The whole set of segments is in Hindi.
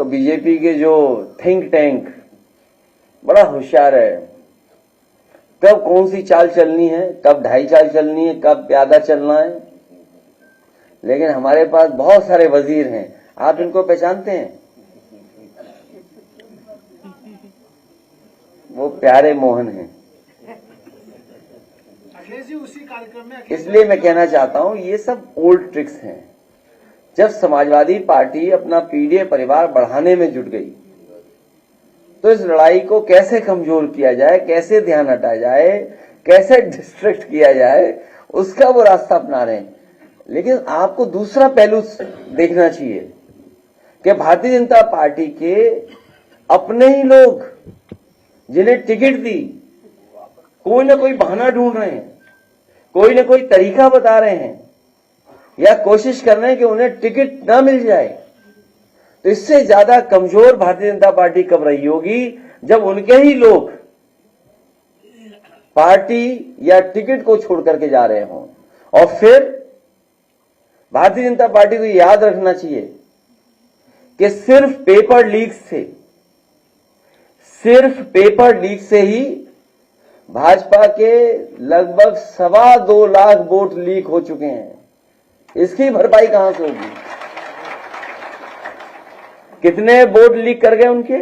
बीजेपी के जो थिंक टैंक बड़ा होशियार है, कब कौन सी चाल चलनी है, कब ढाई चाल चलनी है, कब प्यादा चलना है। लेकिन हमारे पास बहुत सारे वजीर हैं, आप इनको पहचानते हैं? वो प्यारे मोहन हैं। उसी कार्यक्रम में इसलिए मैं कहना चाहता हूं ये सब ओल्ड ट्रिक्स हैं। जब समाजवादी पार्टी अपना पीडीए परिवार बढ़ाने में जुट गई तो इस लड़ाई को कैसे कमजोर किया जाए, कैसे ध्यान हटाया जाए, कैसे डिस्ट्रैक्ट किया जाए, उसका वो रास्ता अपना रहे हैं। लेकिन आपको दूसरा पहलू देखना चाहिए कि भारतीय जनता पार्टी के अपने ही लोग जिन्हें टिकट दी कोई ना कोई बहाना ढूंढ रहे हैं, कोई ना कोई तरीका बता रहे हैं या कोशिश कर रहे हैं कि उन्हें टिकट ना मिल जाए। तो इससे ज्यादा कमजोर भारतीय जनता पार्टी कब रही होगी जब उनके ही लोग पार्टी या टिकट को छोड़ करके जा रहे हों। और फिर भारतीय जनता पार्टी को याद रखना चाहिए कि सिर्फ पेपर लीक से ही भाजपा के लगभग 2.25 लाख वोट लीक हो चुके हैं। इसकी भरपाई कहां से होगी? कितने वोट लीक कर गए उनके?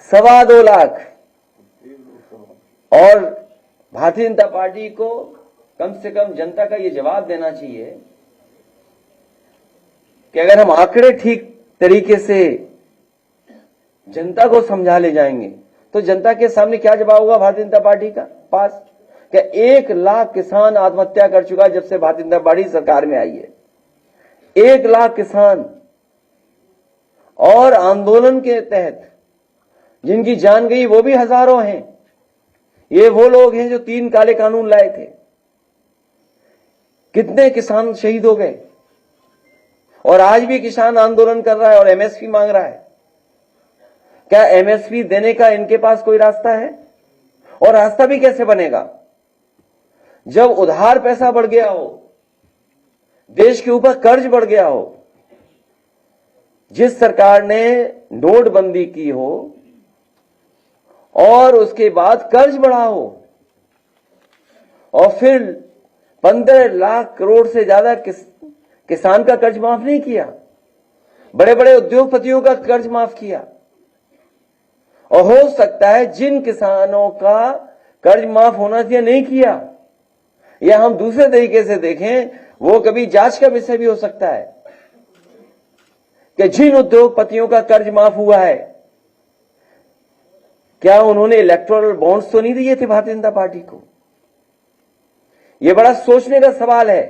2.25 लाख। और भारतीय जनता पार्टी को कम से कम जनता का यह जवाब देना चाहिए कि अगर हम आंकड़े ठीक तरीके से जनता को समझा ले जाएंगे तो जनता के सामने क्या जवाब होगा भारतीय जनता पार्टी का पास? क्या 1 लाख किसान आत्महत्या कर चुका जब से भारतीय जनता पार्टी सरकार में आई है। 1 लाख किसान। और आंदोलन के तहत जिनकी जान गई वो भी हजारों हैं। ये वो लोग हैं जो 3 काले कानून लाए थे। कितने किसान शहीद हो गए। और आज भी किसान आंदोलन कर रहा है और एमएसपी मांग रहा है। क्या एमएसपी देने का इनके पास कोई रास्ता है? और रास्ता भी कैसे बनेगा जब उधार पैसा बढ़ गया हो, देश के ऊपर कर्ज बढ़ गया हो, जिस सरकार ने नोटबंदी की हो और उसके बाद कर्ज बढ़ा हो और फिर 15 लाख करोड़ से ज्यादा किसान का कर्ज माफ नहीं किया, बड़े बड़े उद्योगपतियों का कर्ज माफ किया। और हो सकता है जिन किसानों का कर्ज माफ होना चाहिए नहीं किया, या हम दूसरे तरीके से देखें वो कभी जांच का विषय भी हो सकता है कि जिन उद्योगपतियों का कर्ज माफ हुआ है क्या उन्होंने इलेक्टोरल बॉन्ड्स तो नहीं दिए थे भारतीय जनता पार्टी को? यह बड़ा सोचने का सवाल है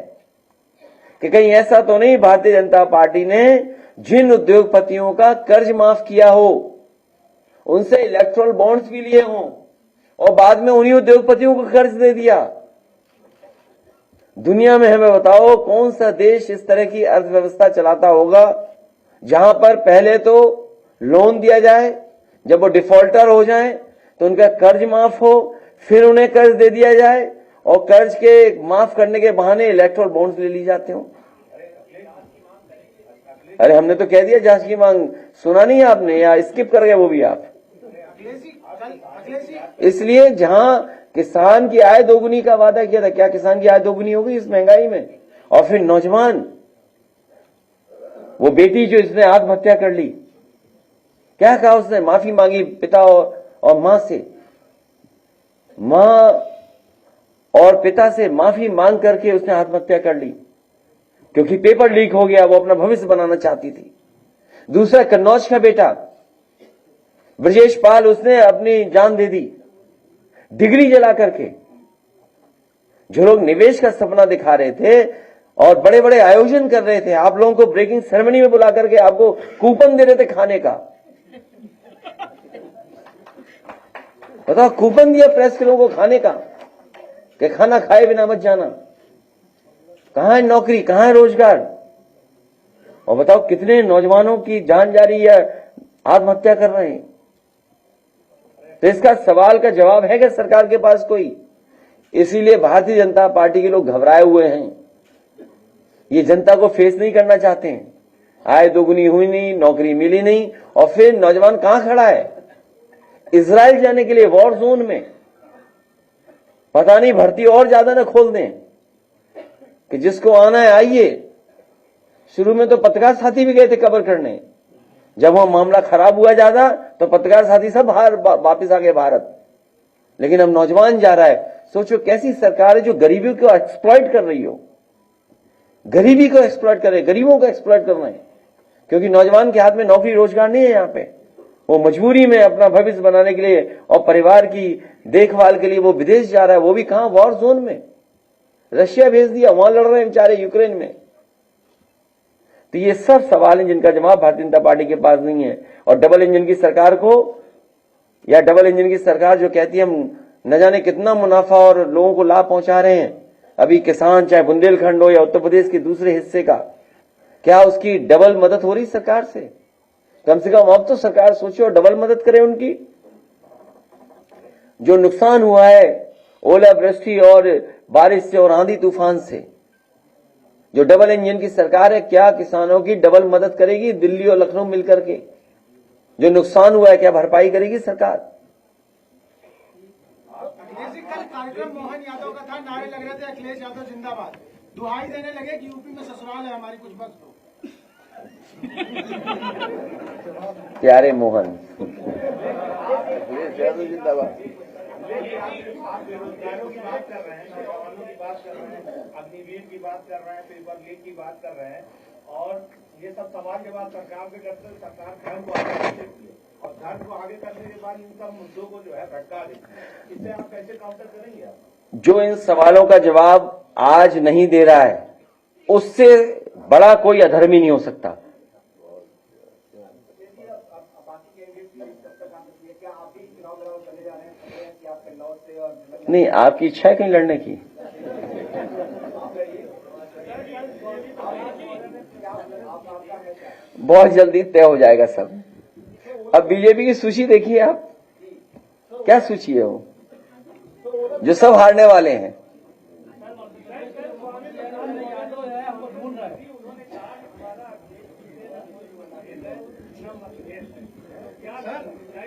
कि कहीं ऐसा तो नहीं भारतीय जनता पार्टी ने जिन उद्योगपतियों का कर्ज माफ किया हो उनसे इलेक्टोरल बॉन्ड्स भी लिए हों और बाद में उन्हीं उद्योगपतियों को कर्ज दे दिया। दुनिया में हमें बताओ कौन सा देश इस तरह की अर्थव्यवस्था चलाता होगा जहां पर पहले तो लोन दिया जाए, जब वो डिफॉल्टर हो जाए तो उनका कर्ज माफ हो, फिर उन्हें कर्ज दे दिया जाए और कर्ज के माफ करने के बहाने इलेक्टोरल बॉन्ड्स ले ली जाते हो। अरे हमने तो कह दिया जांच की मांग, सुना नहीं आपने या स्किप कर गए वो भी आप? इसलिए जहां किसान की आय दोगुनी का वादा किया था, क्या किसान की आय दोगुनी हो गई इस महंगाई में? और फिर नौजवान, वो बेटी जो इसने आत्महत्या कर ली, क्या कहा उसने? माफी मांगी पिता और मां से, मां और पिता से माफी मांग करके उसने आत्महत्या कर ली क्योंकि पेपर लीक हो गया, वो अपना भविष्य बनाना चाहती थी। दूसरा कन्नौज का बेटा ब्रजेश पाल, उसने अपनी जान दे दी डिग्री जला करके। जो लोग निवेश का सपना दिखा रहे थे और बड़े बड़े आयोजन कर रहे थे, आप लोगों को ब्रेकिंग सेरेमनी में बुला करके आपको कूपन दे रहे थे खाने का। बताओ, कूपन दिया प्रेस के लोगों को खाने का कि खाना खाए बिना मत जाना। कहां है नौकरी, कहां है रोजगार? और बताओ कितने नौजवानों की जान जा रही है, आत्महत्या कर रहे हैं। तो इसका सवाल का जवाब है कि सरकार के पास कोई? इसीलिए भारतीय जनता पार्टी के लोग घबराए हुए हैं, ये जनता को फेस नहीं करना चाहते हैं। आय दोगुनी हुई नहीं, नौकरी मिली नहीं, और फिर नौजवान कहां खड़ा है? इजराइल जाने के लिए वॉर जोन में। पता नहीं भर्ती और ज्यादा न खोल दें कि जिसको आना है आइए। शुरू में तो पत्रकार साथी भी गए थे कवर करने, जब वह मामला खराब हुआ ज्यादा तो पत्रकार साथी सब वापिस आ गए भारत। लेकिन अब नौजवान जा रहा है। सोचो कैसी सरकार है जो गरीबी को एक्सप्लॉइट कर रही हो, गरीबी को एक्सप्लॉइट कर रहे, गरीबों को एक्सप्लॉइट कर रहे हैं, क्योंकि नौजवान के हाथ में नौकरी रोजगार नहीं है। यहां पे वो मजबूरी में अपना भविष्य बनाने के लिए और परिवार की देखभाल के लिए वो विदेश जा रहा है, वो भी कहां? वॉर जोन में। रशिया भेज दिया, वहां लड़ रहे हैं बेचारे यूक्रेन में। तो ये सब सवाल हैं जिनका जवाब भारतीय जनता पार्टी के पास नहीं है। और डबल इंजन की सरकार को, या डबल इंजन की सरकार जो कहती है हम न जाने कितना मुनाफा और लोगों को लाभ पहुंचा रहे हैं, अभी किसान चाहे बुंदेलखंड हो या उत्तर प्रदेश के दूसरे हिस्से का, क्या उसकी डबल मदद हो रही सरकार से? कम से कम अब तो सरकार सोचे और डबल मदद करे उनकी। जो नुकसान हुआ है ओलावृष्टि और बारिश से और आंधी तूफान से, जो डबल इंजन की सरकार है, क्या किसानों की डबल मदद करेगी? दिल्ली और लखनऊ मिलकर के जो नुकसान हुआ है क्या भरपाई करेगी सरकार? कल कार्यक्रम मोहन यादव का था, नारे लग रहे थे अखिलेश यादव जिंदाबाद, दुहाई देने लगे कि यूपी में ससुराल है हमारी, कुछ वक्त दो। प्यारे मोहन, अखिलेश यादव जिंदाबाद। आप बेरोजगारों की बात कर रहे हैं, जवानों की बात कर रहे हैं, अग्निवीर की बात कर रहे हैं, पेपर लीक की बात कर रहे हैं, और ये सब सवाल के बाद सरकार के करते हुए सरकार धर्म को आगे करती है, और धर्म को आगे करने के बाद इन सब मुद्दों को जो है भटका देती है। इससे आप कैसे काउंटर करेंगे? आप जो इन सवालों का जवाब आज नहीं दे रहा है, उससे बड़ा कोई अधर्मी नहीं हो सकता। नहीं, आपकी इच्छा है कहीं लड़ने की? बहुत जल्दी तय हो जाएगा सब। अब बीजेपी की सूची देखिए आप, क्या सूची है वो, जो सब हारने वाले हैं।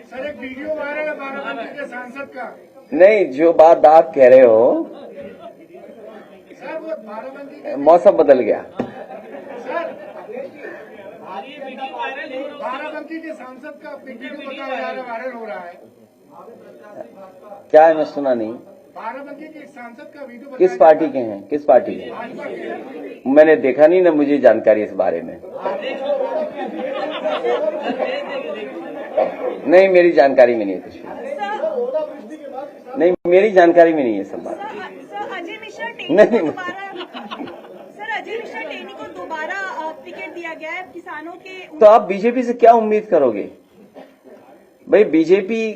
सर एक वीडियो वायरल है बाराबंकी के सांसद का। नहीं, जो बात आप कह रहे हो, सर वो बाराबंकी मौसम बदल गया। बाराबंकी के सांसद का वीडियो बताया जा रहा है, वायरल हो रहा है। क्या है, मैं सुना नहीं। बाराबंकी के एक सांसद का वीडियो किस पार्टी के हैं? किस पार्टी के? मैंने देखा नहीं ना, मुझे जानकारी इस बारे में नहीं, मेरी जानकारी में नहीं है कुछ। नहीं, मेरी जानकारी में नहीं है सब बात। अजय मिश्रा नहीं, सर अजय मिश्रा टेनी को दोबारा टिकट दिया गया है किसानों के। तो आप बीजेपी से क्या उम्मीद करोगे भाई? बीजेपी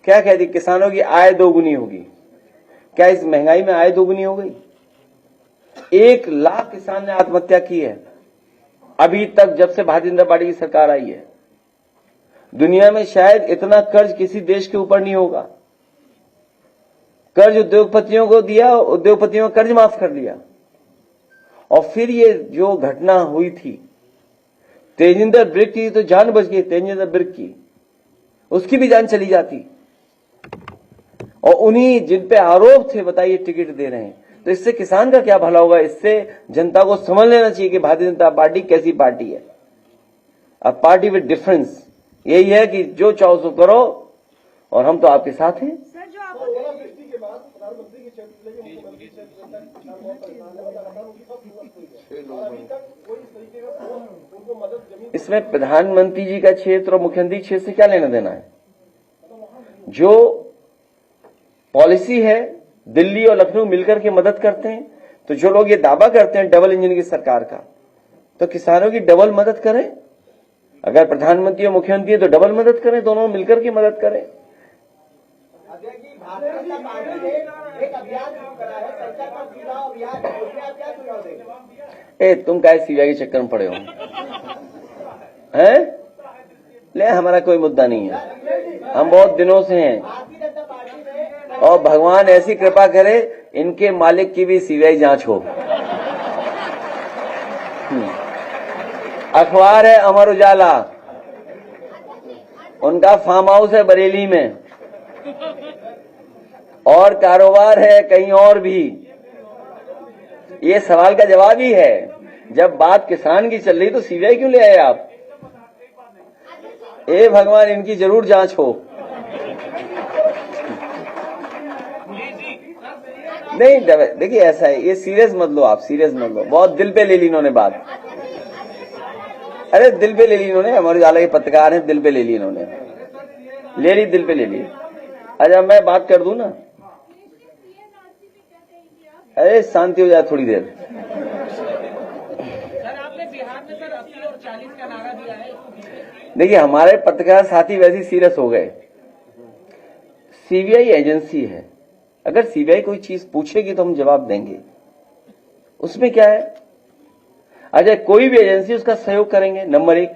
क्या कहती, किसानों की आय दोगुनी होगी। क्या इस महंगाई में आय दोगुनी हो गई? 1 लाख किसान ने आत्महत्या की है अभी तक, जब से भारतीय जनता पार्टी की सरकार आई है। दुनिया में शायद इतना कर्ज किसी देश के ऊपर नहीं होगा। कर्ज उद्योगपतियों को दिया, उद्योगपतियों का कर्ज माफ कर दिया। और फिर ये जो घटना हुई थी तेजिंदर ब्रिक की, तो जान बच गई तेजिंदर ब्रिक की, उसकी भी जान चली जाती। और उन्हीं जिन पे आरोप थे, बताइए, टिकट दे रहे हैं। तो इससे किसान का क्या भला होगा? इससे जनता को समझ लेना चाहिए कि भारतीय जनता पार्टी कैसी पार्टी है। अब पार्टी विद डिफरेंस यही है कि जो चाहो सो करो, और हम तो आपके साथ हैं। सर जो आप इसमें प्रधानमंत्री जी का क्षेत्र और मुख्यमंत्री क्षेत्र से क्या लेना देना है? जो पॉलिसी है, दिल्ली और लखनऊ मिलकर के मदद करते हैं। तो जो लोग ये दावा करते हैं डबल इंजन की सरकार का, तो किसानों की डबल मदद करें। अगर प्रधानमंत्री और मुख्यमंत्री है तो डबल मदद करें, दोनों मिलकर के मदद करें। भारतीय जनता पार्टी ने एक अभियान शुरू करा है, सरकार का सीधा अभियान, उसमें आप क्या सुझाव देंगे? तुम क्या सीबीआई के चक्कर में पड़े हो? हैं? ले, हमारा कोई मुद्दा नहीं है, हम बहुत दिनों से हैं। भारतीय जनता पार्टी में और भगवान ऐसी कृपा करे इनके मालिक की भी सीबीआई जांच हो। अखबार है अमर उजाला, उनका फार्म हाउस है बरेली में, और कारोबार है कहीं और भी। ये सवाल का जवाब ही है। जब बात किसान की चल रही तो सीबीआई क्यों ले आए आप? ए भगवान, इनकी जरूर जांच हो। नहीं देखिए, ऐसा है, ये सीरियस मत लो आप, सीरियस मत लो। बहुत दिल पे ले ली इन्होंने बात। अरे दिल पे ले ली इन्होंने, हमारे उजाला के पत्रकार हैं, दिल पे ले ली इन्होंने, ले ली, दिल पे ले ली। अच्छा मैं बात कर दूं ना? अरे शांति हो जाए थोड़ी देर। सर आपने बिहार में सर 80 और 40 का नारा दिया है। देखिए हमारे पत्रकार साथी वैसे सीरियस हो गए। सीबीआई एजेंसी है, अगर सीबीआई कोई चीज पूछेगी तो हम जवाब देंगे, उसमें क्या है। अच्छा कोई भी एजेंसी उसका सहयोग करेंगे। नंबर एक,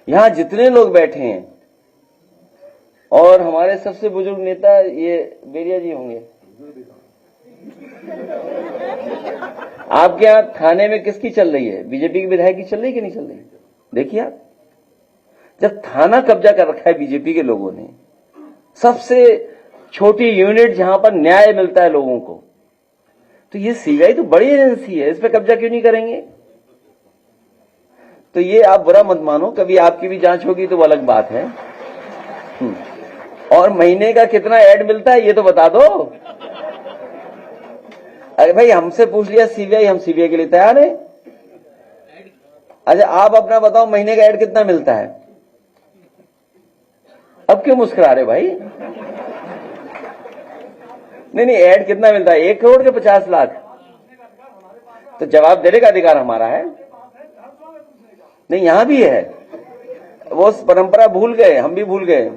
यहां जितने लोग बैठे हैं और हमारे सबसे बुजुर्ग नेता ये बेरिया जी होंगे। आपके यहां थाने में किसकी चल रही है? बीजेपी की विधायक की चल रही है कि नहीं चल रही? देखिए आप, जब थाना कब्जा कर रखा है बीजेपी के लोगों ने, सबसे छोटी यूनिट जहां पर न्याय मिलता है लोगों को, तो ये सीबीआई तो बड़ी एजेंसी है, इस पे कब्जा क्यों नहीं करेंगे? तो ये आप बुरा मत मानो, कभी आपकी भी जांच होगी तो वो अलग बात है। और महीने का कितना ऐड मिलता है ये तो बता दो। अरे भाई हमसे पूछ लिया सीबीआई, हम सीबीआई के लिए तैयार है। अच्छा आप अपना बताओ, महीने का ऐड कितना मिलता है? अब क्यों मुस्कुरा रहे भाई? नहीं ऐड कितना मिलता है? 1 करोड़ के 50 लाख? तो जवाब देने का अधिकार हमारा है। नहीं यहां भी है, वो परंपरा भूल गए, हम भी भूल गए।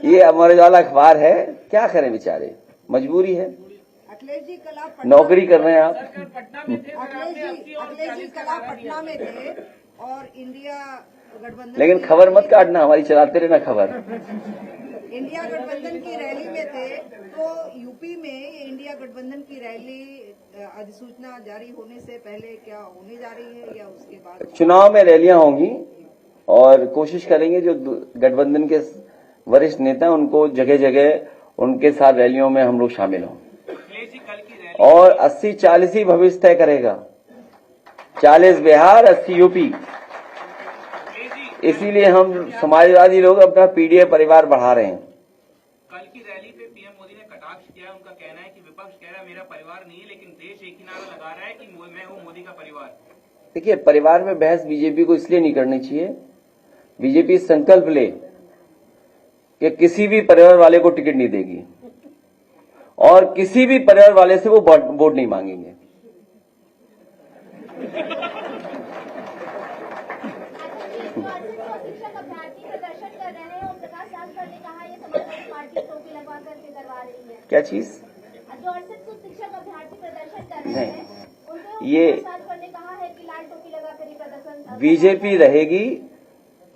ये अमर उजाला अखबार है, क्या करें बेचारे, मजबूरी है। अखिलेश जी कल आप नौकरी कर रहे हैं आप। पटना में थे सर, आपने 80 और अखिलेश जी 40 कल का आप नारा दिया। पटना में थे और इंडिया गठबंधन लेकिन की खबर मत काटना, हमारी चलाते रहना खबर। इंडिया गठबंधन की रैली में थे, तो यूपी में ये इंडिया गठबंधन की रैली अधिसूचना जारी होने से पहले क्या होने जा रही है या उसके बाद? चुनाव में रैलियां होंगी और कोशिश करेंगे जो गठबंधन के वरिष्ठ नेता हैं उनको जगह जगह उनके साथ रैलियों में हम लोग शामिल हों। और 80-40 ही भविष्य तय करेगा, 40 बिहार 80 यूपी। इसीलिए हम समाजवादी लोग अपना पीडीए परिवार बढ़ा रहे हैं। कल की रैली पे पीएम मोदी ने कटाक्ष किया है। उनका कहना है कि विपक्ष कह रहा है मेरा परिवार नहीं है, लेकिन देश एक ही नारा लगा रहा है कि मैं हूं मोदी का परिवार। देखिए परिवार में बहस बीजेपी को इसलिए नहीं करनी चाहिए, बीजेपी संकल्प ले कि किसी भी परिवार वाले को टिकट नहीं देगी और किसी भी परिवार वाले से वो वोट नहीं मांगेंगे। शिक्षक अभ्यर्थी प्रदर्शन कर रहे हैं, ओम प्रकाश राजभर ने कहा ये समाजवादी पार्टी टोपी लगवा करके करवा रही है। क्या चीज? जो 68 शिक्षक अभ्यर्थी प्रदर्शन कर रहे हैं, उनको ये राजभर ने कहा है कि लाल टोपी लगा कर ही प्रदर्शन। बीजेपी रहेगी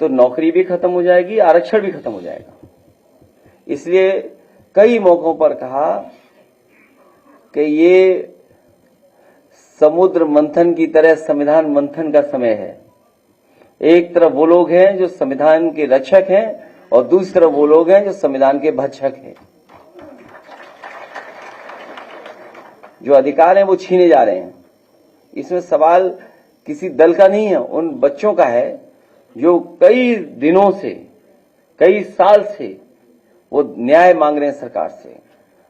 तो नौकरी भी खत्म हो जाएगी, आरक्षण भी खत्म हो जाएगा। इसलिए कई मौकों पर कहा कि ये समुद्र मंथन की तरह संविधान मंथन का समय है। एक तरफ वो लोग हैं जो संविधान के रक्षक हैं और दूसरी तरफ वो लोग हैं जो संविधान के भक्षक हैं। जो अधिकार हैं वो छीने जा रहे हैं। इसमें सवाल किसी दल का नहीं है, उन बच्चों का है जो कई दिनों से, कई साल से वो न्याय मांग रहे हैं सरकार से।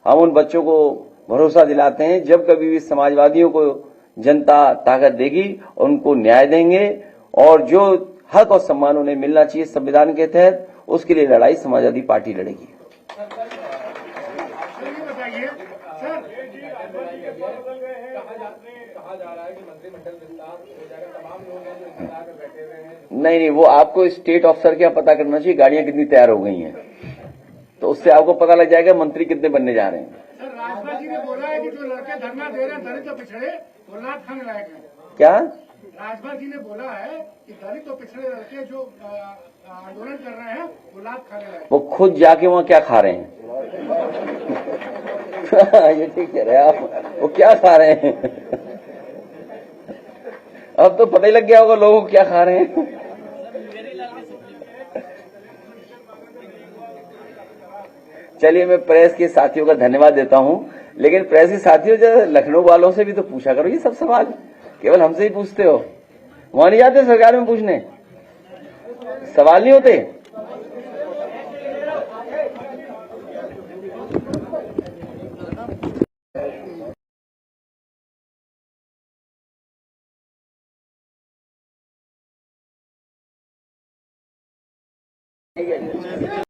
हम उन बच्चों को भरोसा दिलाते हैं जब कभी भी समाजवादियों को जनता ताकत देगी उनको न्याय देंगे और जो हक और सम्मान उन्हें मिलना चाहिए संविधान के तहत, उसके लिए लड़ाई समाजवादी पार्टी लड़ेगी। बताइए सर, कहा जा रहा है कि मंत्रिमंडल विस्तार हो जाएगा, तमाम लोग हैं जो इंतजार में बैठे हुए हैं। नहीं, वो आपको स्टेट ऑफिसर क्या पता करना चाहिए गाड़ियां कितनी तैयार हो गई हैं, तो उससे आपको पता लग जाएगा मंत्री कितने बनने जा रहे हैं। सर राजभर जी ने बोला है कि जो लड़के धरना दे रहे हैं दलित तो पिछड़े वो लात खाने लायक है। क्या राजभर जी ने बोला है कि दलित तो पिछड़े लड़के जो आंदोलन कर रहे हैं वो लात खाने लायक। वो खुद जाके वहां क्या खा रहे हैं? ये ठीक कह रहे हैं आप, वो क्या खा रहे हैं? अब तो पता ही लग गया होगा लोगों को क्या खा रहे हैं। चलिए, मैं प्रेस के साथियों का धन्यवाद देता हूं, लेकिन प्रेस के साथियों जो लखनऊ वालों से भी तो पूछा करो ये सब सवाल, केवल हमसे ही पूछते हो, वहां नहीं जाते सरकार में पूछने, सवाल नहीं होते।